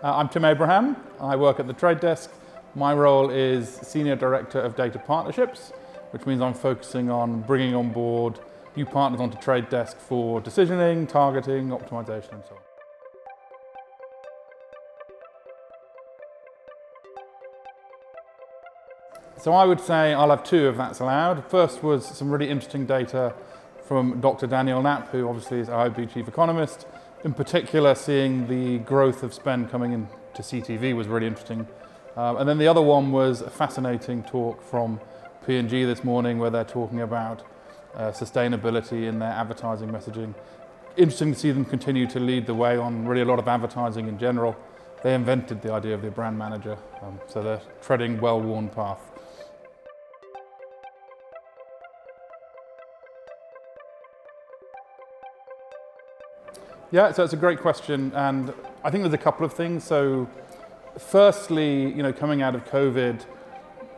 I'm Tim Abraham. I work at the Trade Desk. My role is Senior Director of Data Partnerships, which means I'm focusing on bringing on board new partners onto Trade Desk for decisioning, targeting, optimization, and so on. So I would say I'll have two if that's allowed. First was some really interesting data from Dr. Daniel Knapp, who obviously is IAB Chief Economist. In particular, seeing the growth of spend coming into CTV was really interesting. And then the other one was a fascinating talk from P&G this morning where they're talking about sustainability in their advertising messaging. Interesting to see them continue to lead the way on really a lot of advertising in general. They invented the idea of the brand manager, so they're treading well-worn path. Yeah, so it's a great question, and I think there's a couple of things. So firstly, coming out of COVID,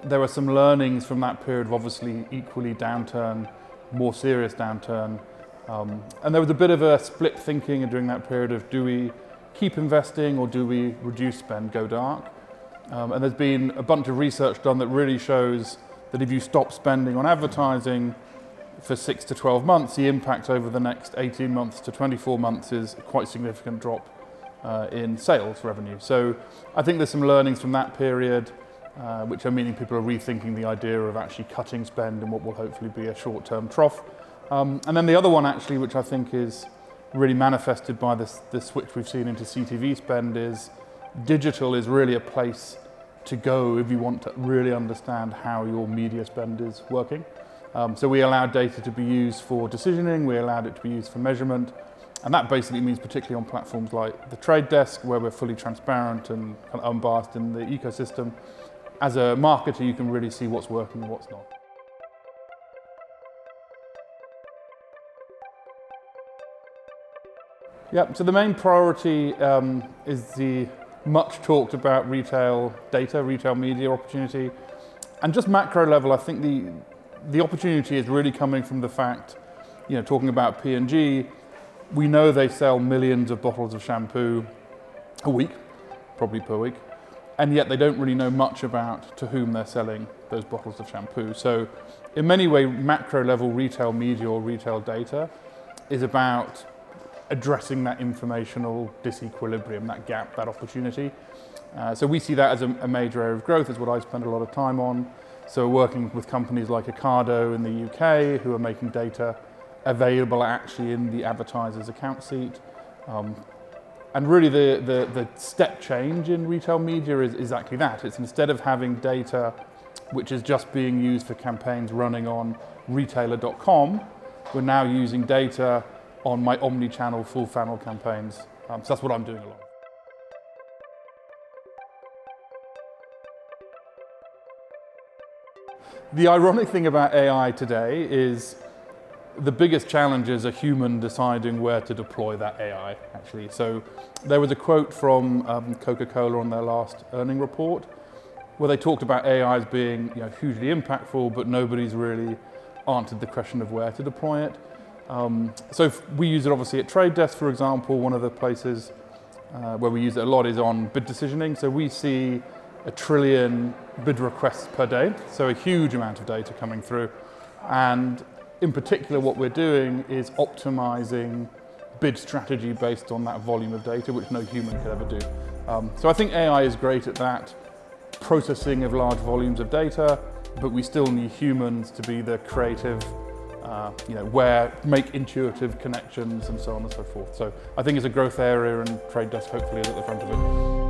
there were some learnings from that period of obviously equally downturn, more serious downturn. And there was a bit of a split thinking during that period of do we keep investing or do we reduce spend, go dark? And there's been a bunch of research done that really shows that if you stop spending on advertising for 6 to 12 months, the impact over the next 18 months to 24 months is a quite significant drop in sales revenue. So I think there's some learnings from that period, which are meaning people are rethinking the idea of actually cutting spend in what will hopefully be a short-term trough. And then the other one actually, which I think is really manifested by this switch we've seen into CTV spend, is digital is really a place to go if you want to really understand how your media spend is working. So we allowed data to be used for decisioning, we allowed it to be used for measurement, and that basically means particularly on platforms like the Trade Desk, where we're fully transparent and kind of unbiased in the ecosystem. As a marketer, you can really see what's working and what's not. Yeah, so the main priority is the much talked about retail data, retail media opportunity. And just macro level, I think the opportunity is really coming from the fact, talking about P&G, we know they sell millions of bottles of shampoo a week, probably per week, and yet they don't really know much about to whom they're selling those bottles of shampoo. So in many ways, macro level retail media or retail data is about addressing that informational disequilibrium, that gap, that opportunity. So we see that as a major area of growth. It's what I spend a lot of time on. So we're working with companies like Ocado in the UK who are making data available actually in the advertiser's account seat. And really the step change in retail media is exactly that. It's instead of having data which is just being used for campaigns running on retailer.com, we're now using data on my omni-channel full funnel campaigns. So that's what I'm doing a lot. The ironic thing about AI today is the biggest challenge is a human deciding where to deploy that AI, actually. So there was a quote from Coca-Cola on their last earning report where they talked about AI as being hugely impactful, but nobody's really answered the question of where to deploy it. So we use it obviously at Trade Desk, for example. One of the places where we use it a lot is on bid decisioning. So we see 1 trillion bid requests per day, so a huge amount of data coming through. And in particular, what we're doing is optimizing bid strategy based on that volume of data, which no human could ever do. So I think AI is great at that processing of large volumes of data, but we still need humans to be the creative, make intuitive connections and so on and so forth. So I think it's a growth area, and Trade Desk hopefully is at the front of it.